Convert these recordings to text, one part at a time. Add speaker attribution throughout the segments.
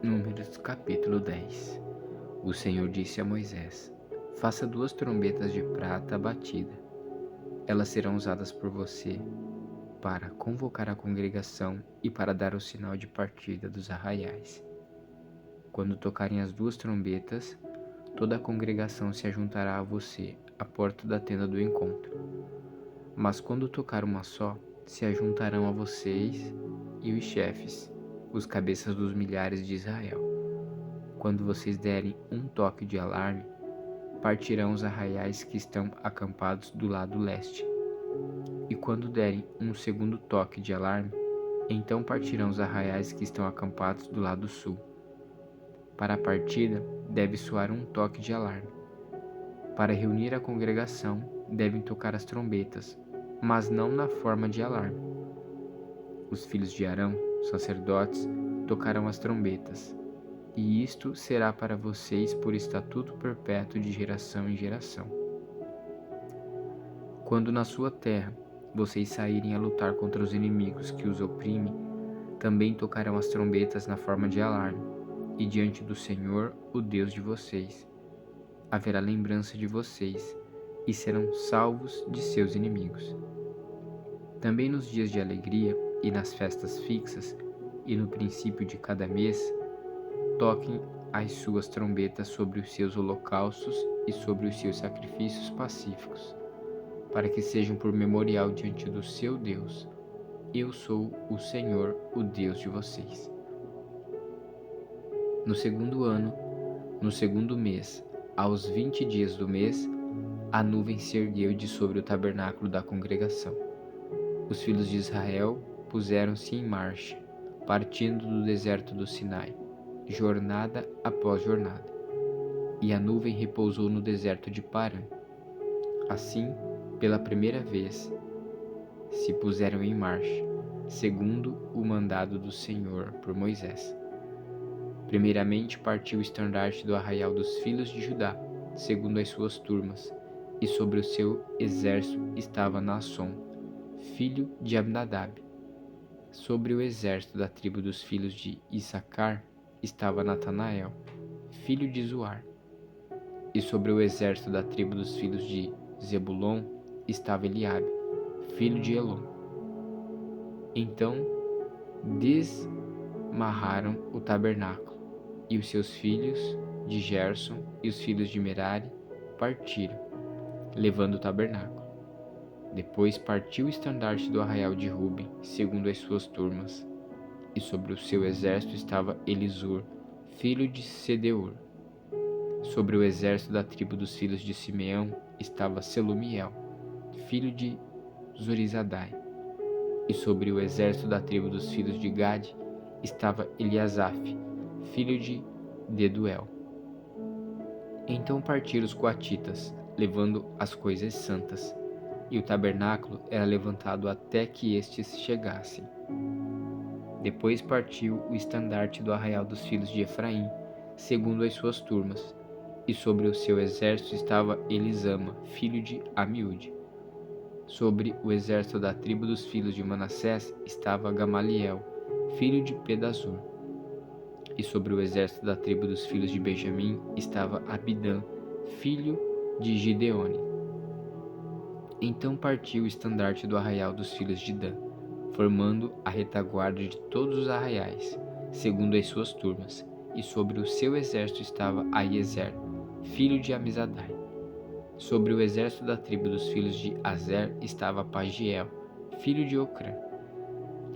Speaker 1: Números capítulo 10. O Senhor disse a Moisés: Faça 2 trombetas de prata batida. Elas serão usadas por você para convocar a congregação e para dar o sinal de partida dos arraiais. Quando tocarem as 2 trombetas, toda a congregação se ajuntará a você à porta da tenda do encontro. Mas quando tocar uma só, se ajuntarão a vocês e os chefes, os cabeças dos milhares de Israel. Quando vocês derem um toque de alarme, partirão os arraiais que estão acampados do lado leste. E quando derem um segundo toque de alarme, então partirão os arraiais que estão acampados do lado sul. Para a partida, deve soar um toque de alarme. Para reunir a congregação, devem tocar as trombetas, mas não na forma de alarme. Os filhos de Arão, sacerdotes, tocarão as trombetas, e isto será para vocês por estatuto perpétuo de geração em geração. Quando na sua terra vocês saírem a lutar contra os inimigos que os oprimem, também tocarão as trombetas na forma de alarme, e diante do Senhor, o Deus de vocês, haverá lembrança de vocês, e serão salvos de seus inimigos. Também nos dias de alegria e nas festas fixas, e no princípio de cada mês, toquem as suas trombetas sobre os seus holocaustos e sobre os seus sacrifícios pacíficos, para que sejam por memorial diante do seu Deus. Eu sou o Senhor, o Deus de vocês. No segundo ano, no segundo mês, aos 20 dias do mês, a nuvem se ergueu de sobre o tabernáculo da congregação. Os filhos de Israel puseram-se em marcha, partindo do deserto do Sinai, jornada após jornada. E a nuvem repousou no deserto de Parã. Assim, pela primeira vez, se puseram em marcha, segundo o mandado do Senhor por Moisés. Primeiramente partiu o estandarte do arraial dos filhos de Judá, segundo as suas turmas, e sobre o seu exército estava Naasson, filho de Aminadab. Sobre o exército da tribo dos filhos de Issacar estava Natanael, filho de Zuar. E sobre o exército da tribo dos filhos de Zebulon estava Eliabe, filho de Elon. Então desmarraram o tabernáculo, e os seus filhos de Gerson e os filhos de Merari partiram, levando o tabernáculo. Depois partiu o estandarte do arraial de Ruben, segundo as suas turmas, e sobre o seu exército estava Elisur, filho de Sedeur. Sobre o exército da tribo dos filhos de Simeão estava Selumiel, filho de Zorizadai. E sobre o exército da tribo dos filhos de Gade estava Eliasaf, filho de Deduel. Então partiram os coatitas, levando as coisas santas, e o tabernáculo era levantado até que estes chegassem. Depois partiu o estandarte do arraial dos filhos de Efraim, segundo as suas turmas, e sobre o seu exército estava Elisama, filho de Amiúde. Sobre o exército da tribo dos filhos de Manassés estava Gamaliel, filho de Pedazur. E sobre o exército da tribo dos filhos de Benjamim estava Abidã, filho de Gideone. Então partiu o estandarte do arraial dos filhos de Dan, formando a retaguarda de todos os arraiais, segundo as suas turmas, e sobre o seu exército estava Aiezer, filho de Amizadai. Sobre o exército da tribo dos filhos de Azer estava Pagiel, filho de Ocrã.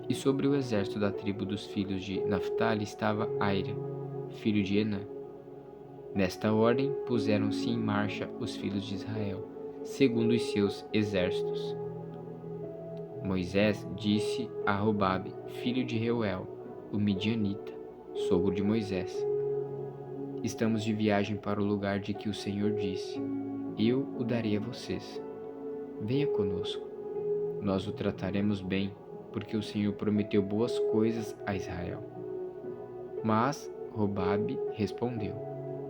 Speaker 1: E sobre o exército da tribo dos filhos de Naphtali estava Aira, filho de Enã. Nesta ordem puseram-se em marcha os filhos de Israel, segundo os seus exércitos. Moisés disse a Robabe, filho de Reuel, o midianita, sogro de Moisés: Estamos de viagem para o lugar de que o Senhor disse: Eu o darei a vocês. Venha conosco. Nós o trataremos bem, porque o Senhor prometeu boas coisas a Israel. Mas Robabe respondeu: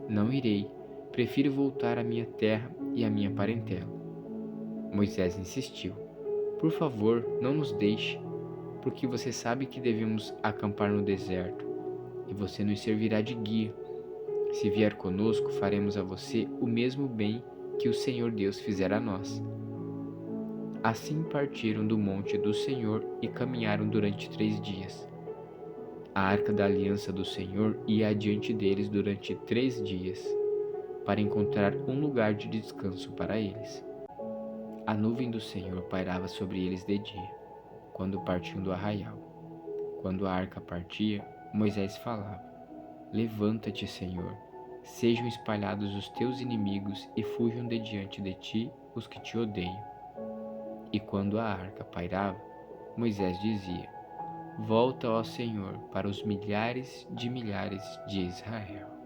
Speaker 1: Não irei, prefiro voltar à minha terra e à minha parentela. Moisés insistiu: Por favor, não nos deixe, porque você sabe que devemos acampar no deserto, e você nos servirá de guia. Se vier conosco, faremos a você o mesmo bem que o Senhor Deus fizera a nós. Assim partiram do monte do Senhor e caminharam durante 3 dias. A arca da aliança do Senhor ia adiante deles durante 3 dias, para encontrar um lugar de descanso para eles. A nuvem do Senhor pairava sobre eles de dia, quando partiam do arraial. Quando a arca partia, Moisés falava: Levanta-te, Senhor, sejam espalhados os teus inimigos e fujam de diante de ti os que te odeiam. E quando a arca pairava, Moisés dizia: Volta, ó Senhor, para os milhares de Israel.